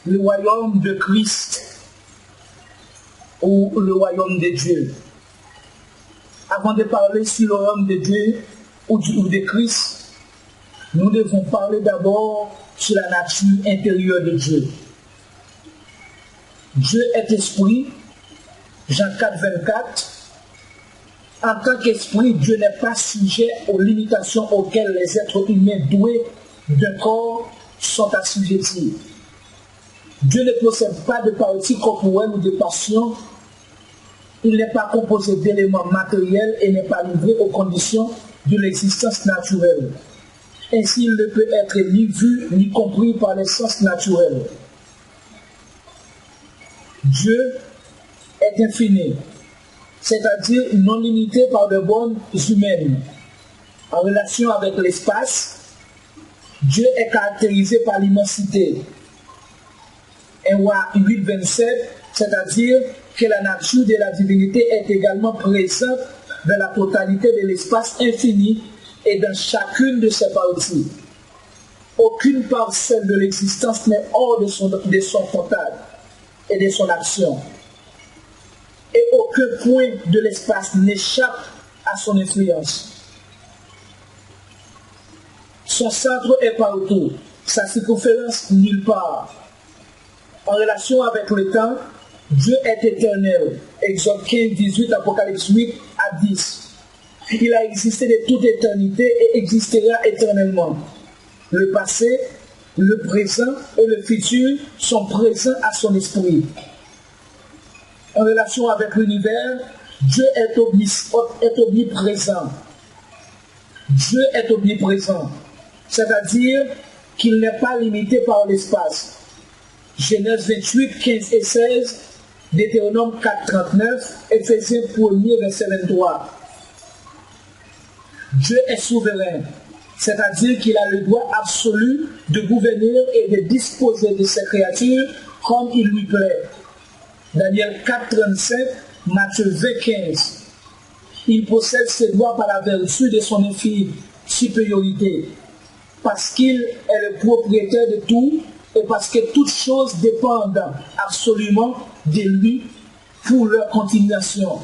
le royaume de Christ ou le royaume de Dieu. Avant de parler sur le royaume de Dieu ou de Christ, nous devons parler d'abord sur la nature intérieure de Dieu. Dieu est esprit, Jean 4, 24. En tant qu'esprit, Dieu n'est pas sujet aux limitations auxquelles les êtres humains doués d'un corps sont assujettis. Dieu ne possède pas de parties corporelles ou de passions. Il n'est pas composé d'éléments matériels et n'est pas livré aux conditions de l'existence naturelle. Ainsi, il ne peut être ni vu ni compris par les sens naturels. Dieu est infini, c'est-à-dire non limité par de bornes humaines. En relation avec l'espace, Dieu est caractérisé par l'immensité. 1 Roi 8, 27, c'est-à-dire que la nature de la divinité est également présente dans la totalité de l'espace infini et dans chacune de ses parties. Aucune parcelle de l'existence n'est hors de son total et de son action. Et aucun point de l'espace n'échappe à son influence. Son centre est partout, sa circonférence nulle part. En relation avec le temps, Dieu est éternel. Exode 15, 18, Apocalypse 8 à 10. Il a existé de toute éternité et existera éternellement. Le passé, le présent et le futur sont présents à son esprit. En relation avec l'univers, Dieu est omniprésent. Dieu est omniprésent, c'est-à-dire qu'il n'est pas limité par l'espace. Genèse 28, 15 et 16, Deutéronome 4, 39, Éphésiens 1er, verset 23. Dieu est souverain, c'est-à-dire qu'il a le droit absolu de gouverner et de disposer de ses créatures comme il lui plaît. Daniel 4, 35, Matthieu 20, 15. Il possède ses droits par la vertu de son infinie supériorité, parce qu'il est le propriétaire de tout et parce que toutes choses dépendent absolument de lui pour leur continuation.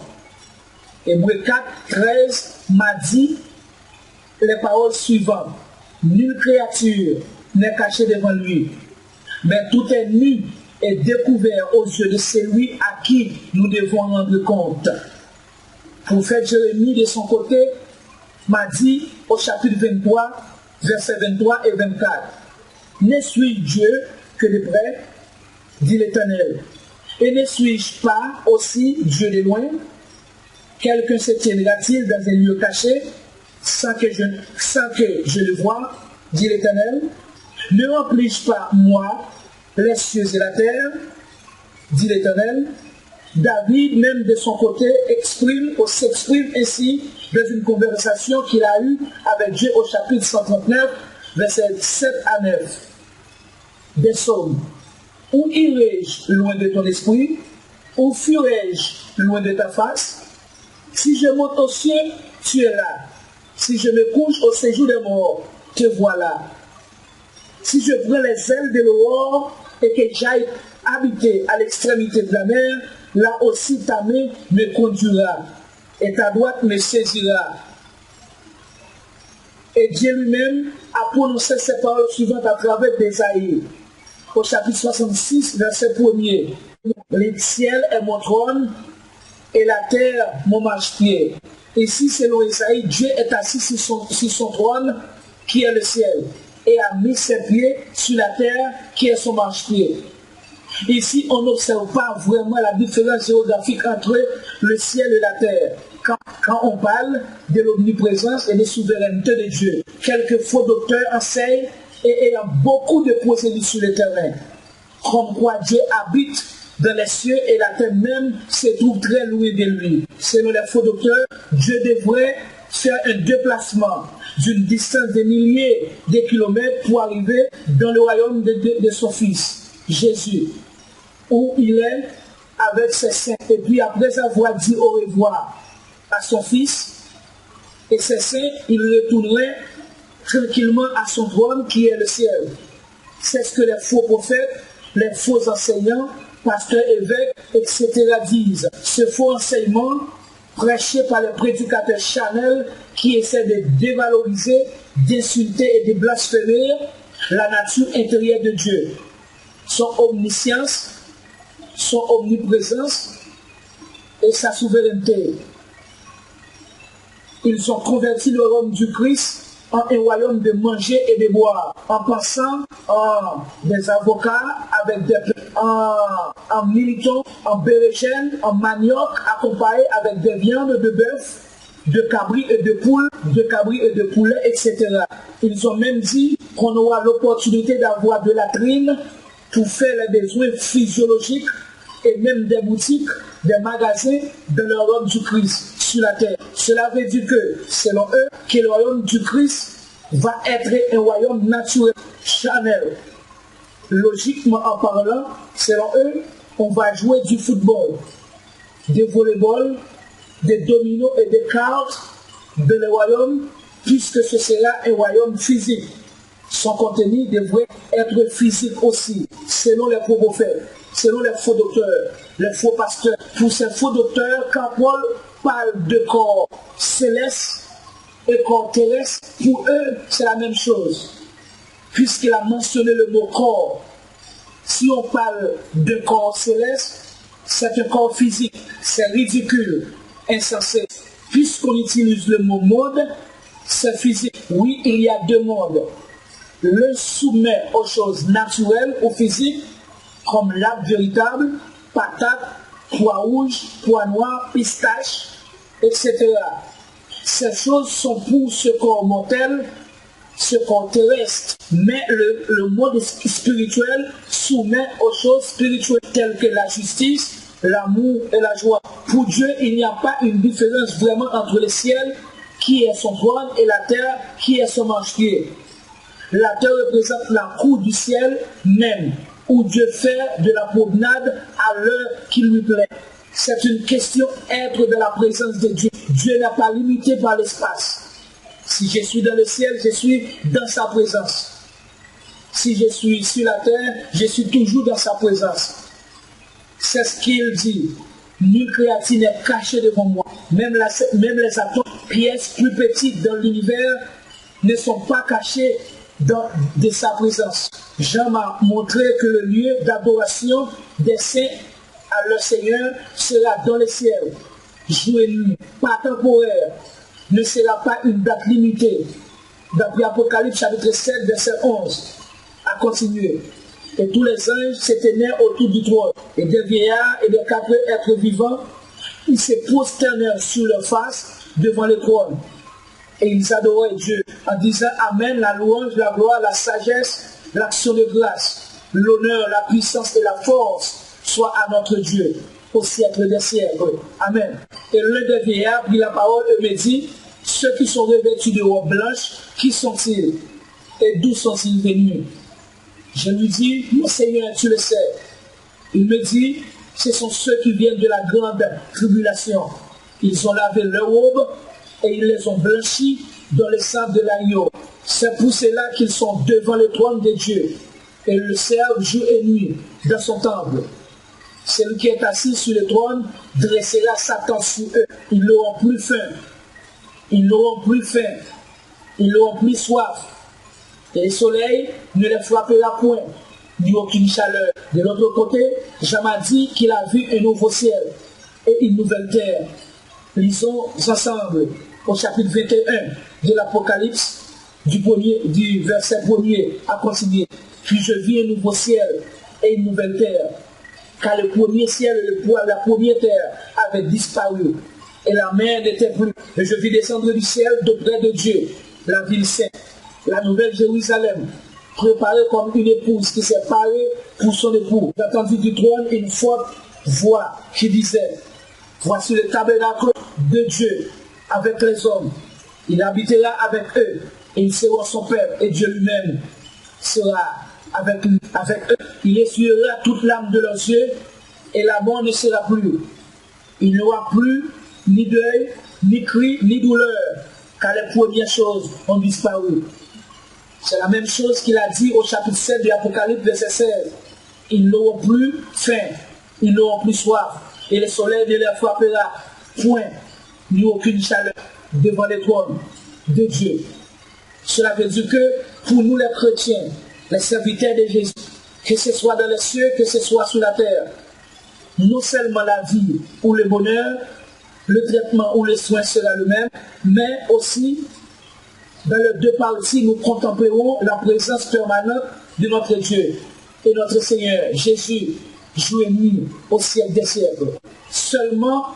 Hébreux 4, 13 m'a dit les paroles suivantes. Nulle créature n'est cachée devant lui, mais tout est nu et découvert aux yeux de celui à qui nous devons rendre compte. Prophète Jérémie, de son côté, m'a dit au chapitre 23, versets 23 et 24, « Ne suis-je Dieu que de près, dit l'Éternel, et ne suis-je pas aussi Dieu de loin? Quelqu'un se tiendra-t-il dans un lieu caché, sans que je le voie, dit l'Éternel? Ne remplis-je pas, moi, les cieux et la terre, dit l'Éternel? » David, même de son côté, s'exprime ainsi dans une conversation qu'il a eue avec Dieu au chapitre 139, versets 7 à 9. Des psaumes. Où irai-je loin de ton esprit? Où fuirai-je loin de ta face? Si je monte aux cieux, tu es là. Si je me couche au séjour des morts, te voilà. Si je prends les ailes de l'aurore et que j'aille habiter à l'extrémité de la mer, là aussi ta main me conduira et ta droite me saisira. Et Dieu lui-même a prononcé ces paroles suivantes à travers d'Ésaïe. Au chapitre 66, verset 1er. Le ciel est mon trône et la terre mon marchepied. Ici, selon Ésaïe, Dieu est assis sur son trône qui est le ciel et a mis ses pieds sur la terre qui est son marchepied. Ici, on n'observe pas vraiment la différence géographique entre le ciel et la terre. Quand on parle de l'omniprésence et de souveraineté de Dieu, quelques faux docteurs enseignent et ayant beaucoup de procédures sur le terrain, comme quoi Dieu habite dans les cieux et la terre même se trouve très loin de lui. Selon les faux docteurs, Dieu devrait faire un déplacement d'une distance de milliers de kilomètres pour arriver dans le royaume de son Fils, Jésus, où il est avec ses saints. Et puis après avoir dit au revoir à son Fils et ses saints, il retournerait tranquillement à son trône qui est le ciel. C'est ce que les faux prophètes les faux enseignants, pasteurs, évêques, etc. disent. Ce faux enseignement, prêché par les prédicateurs charnels qui essaient de dévaloriser, d'insulter et de blasphémer la nature intérieure de Dieu. Son omniscience, son omniprésence et sa souveraineté. Ils ont converti le royaume du Christ en un royaume de manger et de boire, en pensant en des avocats, avec en militons, en bérégène, en manioc, accompagnés avec des viandes de bœuf, de cabri et de poule, de cabri et de poulet, etc. Ils ont même dit qu'on aura l'opportunité d'avoir de la trine pour faire les besoins physiologiques et même des boutiques, des magasins de le royaume du Christ sur la terre. Cela veut dire que, selon eux, que le royaume du Christ va être un royaume naturel, charnel. Logiquement en parlant, selon eux, on va jouer du football, du volleyball, des dominos et des cartes de le royaume, puisque ce sera un royaume physique. Son contenu devrait être physique aussi, selon les faux prophètes, selon les faux docteurs, les faux pasteurs. Pour ces faux docteurs, quand Paul parle de corps céleste et corps terrestre, pour eux, c'est la même chose, puisqu'il a mentionné le mot corps. Si on parle de corps céleste, c'est un corps physique, c'est ridicule, insensé. Puisqu'on utilise le mot monde, c'est physique. Oui, il y a deux mondes. L'un soumet aux choses naturelles ou physiques, comme l'arbre véritable, patate, pois rouge, pois noir, pistache, etc. Ces choses sont pour ce corps mortel, ce corps terrestre. Mais le monde spirituel soumet aux choses spirituelles telles que la justice, l'amour et la joie. Pour Dieu, il n'y a pas une différence vraiment entre le ciel, qui est son trône, et la terre, qui est son manche-pied. La terre représente la cour du ciel même, où Dieu fait de la promenade à l'heure qu'il lui plaît. C'est une question être de la présence de Dieu. Dieu n'est pas limité par l'espace. Si je suis dans le ciel, je suis dans sa présence. Si je suis sur la terre, je suis toujours dans sa présence. C'est ce qu'il dit. Nulle créature n'est cachée devant moi. Même les atomes, pièces plus petites dans l'univers, ne sont pas cachées de sa présence. Jean m'a montré que le lieu d'adoration des saints à leur Seigneur sera dans le ciel. Jour et nuit, pas temporaire, ne sera pas une date limitée. D'après Apocalypse chapitre 7, verset 11. À continuer. Et tous les anges se tenaient autour du trône, et des vieillards et des quatre êtres vivants, ils se prosternèrent sur leur face devant le trône. Et ils adoraient Dieu en disant Amen, la louange, la gloire, la sagesse, l'action de grâce, l'honneur, la puissance et la force soit à notre Dieu au siècle des siècles. Amen. Et l'un des vieillards prit la parole et me dit, ceux qui sont revêtus de robes blanches, qui sont-ils et d'où sont-ils venus? Je lui dis, mon Seigneur, tu le sais. Il me dit, ce sont ceux qui viennent de la grande tribulation. Ils ont lavé leurs robes et ils les ont blanchis dans le sang de l'agneau. C'est pour cela qu'ils sont devant le trône de Dieu et le servent jour et nuit dans son temple. Celui qui est assis sur le trône dressera sa tente sur eux. Ils n'auront plus faim. Ils n'auront plus faim. Ils n'auront plus soif. Et le soleil ne les frappera point, ni aucune chaleur. De l'autre côté, Jean m'a dit qu'il a vu un nouveau ciel et une nouvelle terre. Lisons ensemble au chapitre 21 de l'Apocalypse, du verset 1er à continuer. Puis je vis un nouveau ciel et une nouvelle terre, car le premier ciel et la première terre avaient disparu, et la mer n'était plus. Et je vis descendre du ciel d'auprès de Dieu, la ville sainte, la nouvelle Jérusalem, préparée comme une épouse qui s'est parée pour son époux. J'ai entendu du trône une forte voix qui disait, voici le tabernacle de Dieu avec les hommes. Il habitera avec eux, et ils seront son père, et Dieu lui-même sera avec eux. Il essuiera toute l'âme de leurs yeux, et la mort ne sera plus. Il n'y aura plus ni deuil, ni cri, ni douleur, car les premières choses ont disparu. C'est la même chose qu'il a dit au chapitre 7 de l'Apocalypse, verset 16. Ils n'auront plus faim, ils n'auront plus soif, et le soleil ne les frappera point, ni aucune chaleur devant les trônes de Dieu. Cela veut dire que pour nous les chrétiens, les serviteurs de Jésus, que ce soit dans les cieux, que ce soit sur la terre, non seulement la vie ou le bonheur, le traitement ou les soins sera le même, mais aussi dans les deux parties, nous contemplerons la présence permanente de notre Dieu et notre Seigneur Jésus, jour et nuit, au siècle des siècles. Seulement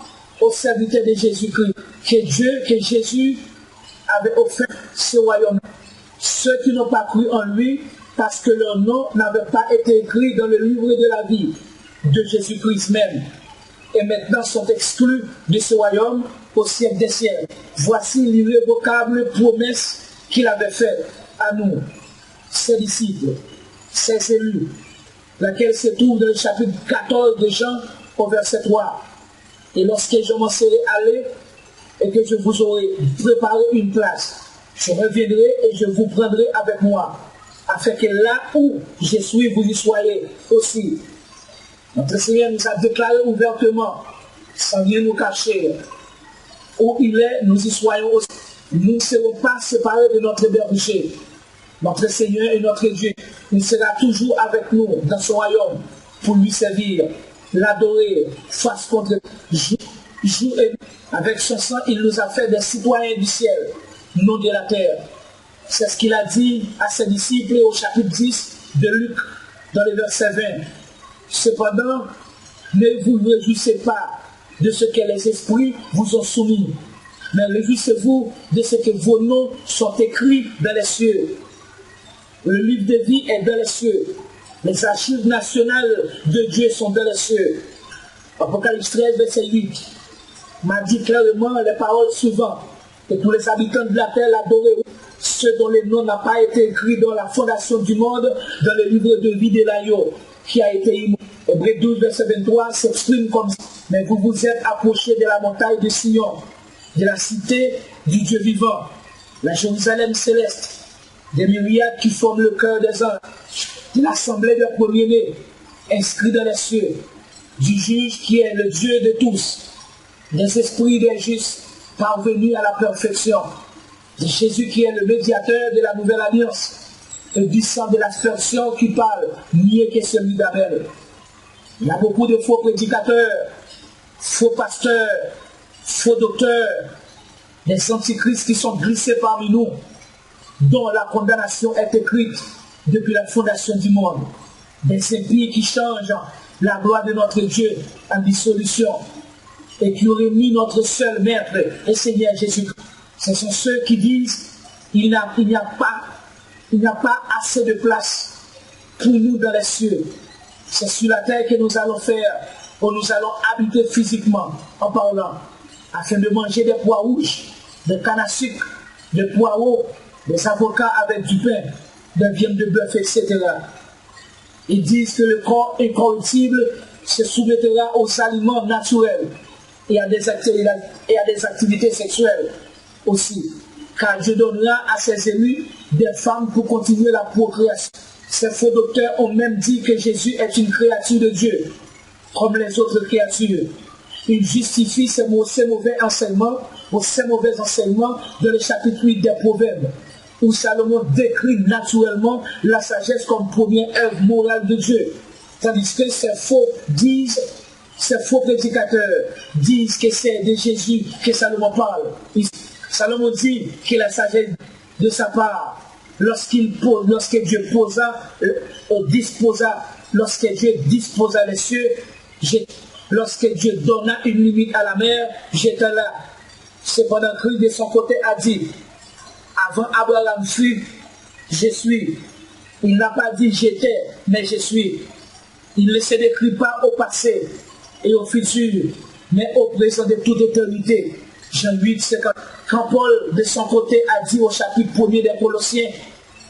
aux serviteurs de Jésus-Christ, que Jésus avait offert ce royaume. Ceux qui n'ont pas cru en lui, parce que leur nom n'avait pas été écrit dans le livre de la vie de Jésus-Christ même, et maintenant sont exclus de ce royaume au siècle des siècles. Voici l'irrévocable promesse qu'il avait faite à nous, ses disciples, ses élus, laquelle se trouve dans le chapitre 14 de Jean au verset 3. Et lorsque je m'en serai allé et que je vous aurai préparé une place, je reviendrai et je vous prendrai avec moi, afin que là où je suis, vous y soyez aussi. Notre Seigneur nous a déclaré ouvertement, sans rien nous cacher, où il est, nous y soyons aussi. Nous ne serons pas séparés de notre berger. Notre Seigneur et notre Dieu, il sera toujours avec nous dans son royaume pour lui servir, l'adorer, face contre jour et nuit. Avec son sang, il nous a fait des citoyens du ciel, non de la terre. C'est ce qu'il a dit à ses disciples au chapitre 10 de Luc, dans le verset 20. Cependant, ne vous réjouissez pas de ce que les esprits vous ont soumis, mais réjouissez-vous de ce que vos noms sont écrits dans les cieux. Le livre de vie est dans les cieux. Les archives nationales de Dieu sont dans les cieux. Apocalypse 13, verset 8 m'a dit clairement les paroles suivantes, que tous les habitants de la terre l'adoreront, ceux dont le nom n'a pas été écrit dans la fondation du monde, dans le livre de vie de l'agneau, qui a été immolé. Hébreux 12, verset 23 s'exprime comme ça. Mais vous vous êtes approchés de la montagne de Sion, de la cité du Dieu vivant, la Jérusalem céleste, des myriades qui forment le cœur des anges, de l'assemblée des premiers-nés, inscrits dans les cieux, du juge qui est le Dieu de tous, des esprits des justes parvenus à la perfection, de Jésus qui est le médiateur de la nouvelle alliance, et du sang de l'aspersion qui parle mieux que celui d'Abel. Il y a beaucoup de faux prédicateurs, faux pasteurs, faux docteurs, des antichrists qui sont glissés parmi nous, dont la condamnation est écrite depuis la fondation du monde. Des impies qui changent la gloire de notre Dieu en dissolution et qui auraient mis notre seul maître et Seigneur Jésus-Christ. Ce sont ceux qui disent il n'y a pas assez de place pour nous dans les cieux. C'est sur la terre que nous allons faire, où nous allons habiter physiquement en parlant, afin de manger des pois rouges, des cannes à sucre, des poireaux, des avocats avec du pain, des viandes de bœuf, etc. Ils disent que le corps incorruptible se soumettra aux aliments naturels et à des activités sexuelles aussi. Car Dieu donnera à ses élus des femmes pour continuer la procréation. Ces faux docteurs ont même dit que Jésus est une créature de Dieu, comme les autres créatures. Ils justifient ces mauvais enseignements dans le chapitre 8 des Proverbes, où Salomon décrit naturellement la sagesse comme première œuvre morale de Dieu. Tandis que ces faux prédicateurs disent que c'est de Jésus que Salomon parle. Salomon dit que la sagesse de sa part, lorsque Dieu disposa les cieux, lorsque Dieu donna une limite à la mer, j'étais là. Cependant, Christ de son côté a dit, avant Abraham fut, je suis. Il n'a pas dit j'étais, mais je suis. Il ne se décrit pas au passé et au futur, mais au présent de toute éternité. Jean 8, 50. Quand Paul de son côté a dit au chapitre 1er des Colossiens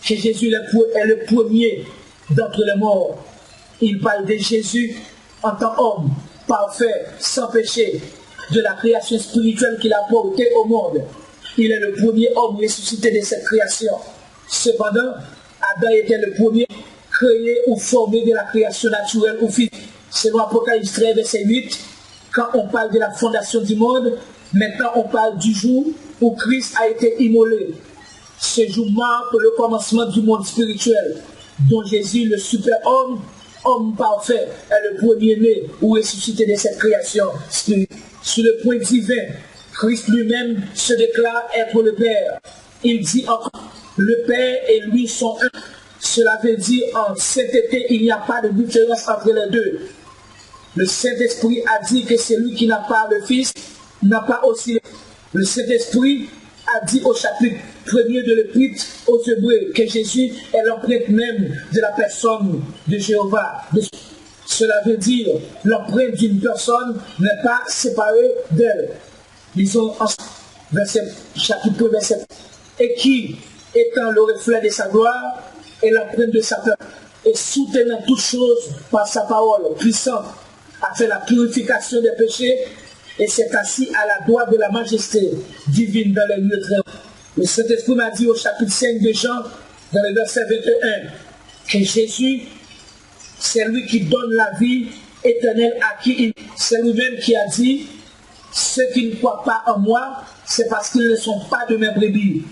que Jésus est le premier d'entre les morts, il parle de Jésus en tant qu'homme, parfait, sans péché, de la création spirituelle qu'il a portée au monde. Il est le premier homme ressuscité de cette création. Cependant, Adam était le premier créé ou formé de la création naturelle ou physique. Selon Apocalypse 13, verset 8, quand on parle de la fondation du monde, maintenant on parle du jour où Christ a été immolé. Ce jour marque le commencement du monde spirituel, dont Jésus, le super-homme, homme parfait, est le premier-né ou ressuscité de cette création spirituelle. Sur le point divin, Christ lui-même se déclare être le Père. Il dit encore, le Père et lui sont un. Cela veut dire en sainteté, il n'y a pas de différence entre les deux. Le Saint-Esprit a dit que celui qui n'a pas le Fils n'a pas aussi le Saint-Esprit a dit au chapitre 1er de l'Épître aux Hébreux que Jésus est l'empreinte même de la personne de Jéhovah. Cela veut dire l'empreinte d'une personne n'est pas séparée d'elle. Lisons chapitre 1, verset. Et qui, étant le reflet de sa gloire et l'empreinte de sa peur, et soutenant toutes choses par sa parole puissante, a fait la purification des péchés et s'est assis à la droite de la majesté divine dans les lieux très hauts. Le Saint-Esprit m'a dit au chapitre 5 de Jean, dans le verset 21, que Jésus, c'est lui qui donne la vie éternelle à qui il... C'est lui-même qui a dit, ceux qui ne croient pas en moi, c'est parce qu'ils ne sont pas de mes brebis.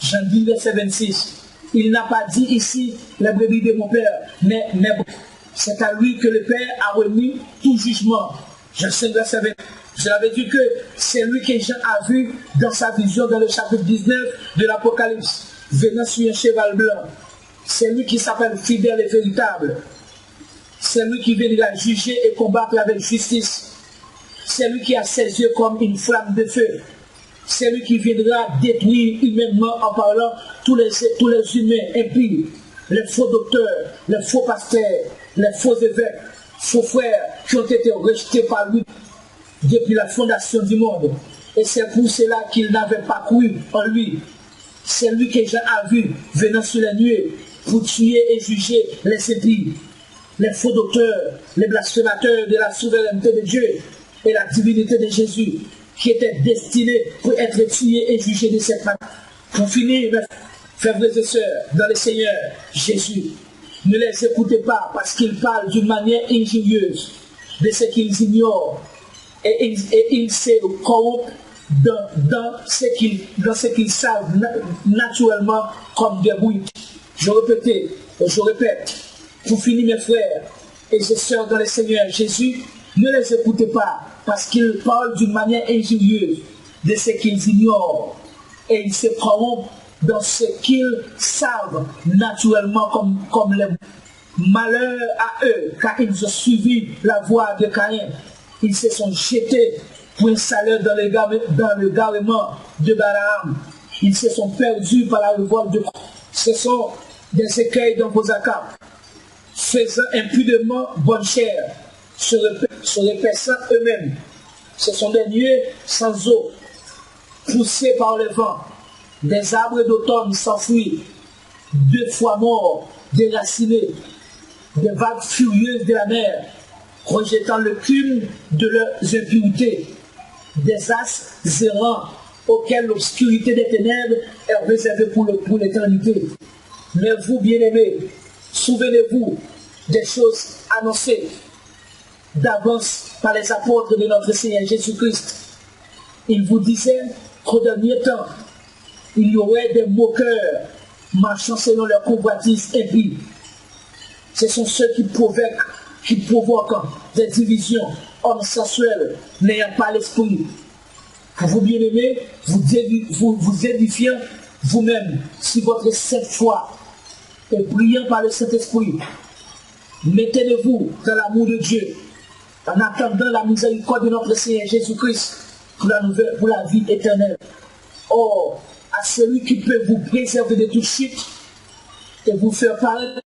Jean 10, verset 26. Il n'a pas dit ici les brebis de mon Père, mais mes brebis. C'est à lui que le Père a remis tout jugement. Jean 5, verset 20. Cela veut dire que c'est lui que Jean a vu dans sa vision dans le chapitre 19 de l'Apocalypse, venant sur un cheval blanc. C'est lui qui s'appelle fidèle et véritable. C'est lui qui viendra juger et combattre avec justice. C'est lui qui a ses yeux comme une flamme de feu. C'est lui qui viendra détruire humainement en parlant tous les humains impies, les faux docteurs, les faux pasteurs, les faux évêques, faux frères qui ont été rejetés par lui depuis la fondation du monde. Et c'est pour cela qu'il n'avait pas cru en lui. C'est lui que Jean a vu venant sur les nuées pour tuer et juger les impies, les faux docteurs, les blasphémateurs de la souveraineté de Dieu et la divinité de Jésus, qui étaient destinés pour être tués et jugés de cette manière. Pour finir, mes frères et sœurs, dans le Seigneur Jésus, ne les écoutez pas parce qu'ils parlent d'une manière injurieuse de ce qu'ils ignorent et ils se corrompent dans ce qu'ils savent naturellement comme des bruits. Je répète, pour finir mes frères et sœurs dans le Seigneur Jésus, ne les écoutez pas parce qu'ils parlent d'une manière injurieuse de ce qu'ils ignorent et ils se corrompent dans ce qu'ils savent naturellement comme les malheurs à eux, car ils ont suivi la voie de Caïn. Ils se sont jetés pour un salaire dans le garement de Balaam. Ils se sont perdus par la révolte de... Ce sont des écueils dans vos accables, faisant impudemment bonne chair, se repaissant eux-mêmes. Ce sont des lieux sans eau, poussés par le vent. Des arbres d'automne s'enfuient, 2 fois morts, déracinés, des vagues furieuses de la mer, rejetant le cumul de leurs impuretés, des astres errants auxquels l'obscurité des ténèbres est réservée pour l'éternité. Mais vous, bien-aimés, souvenez-vous des choses annoncées d'avance par les apôtres de notre Seigneur Jésus-Christ. Il vous disait qu'au dernier temps, il y aurait des moqueurs marchant selon leur convoitise impie. Ce sont ceux qui provoquent des divisions, hommes sensuels, n'ayant pas l'esprit. Pour vous bien-aimés, vous édifiant vous-même si votre sainte foi est brillant par le Saint-Esprit. Mettez-vous dans l'amour de Dieu en attendant la miséricorde de notre Seigneur Jésus-Christ pour la vie éternelle. Or, à celui qui peut vous préserver de toute chute et vous faire paraître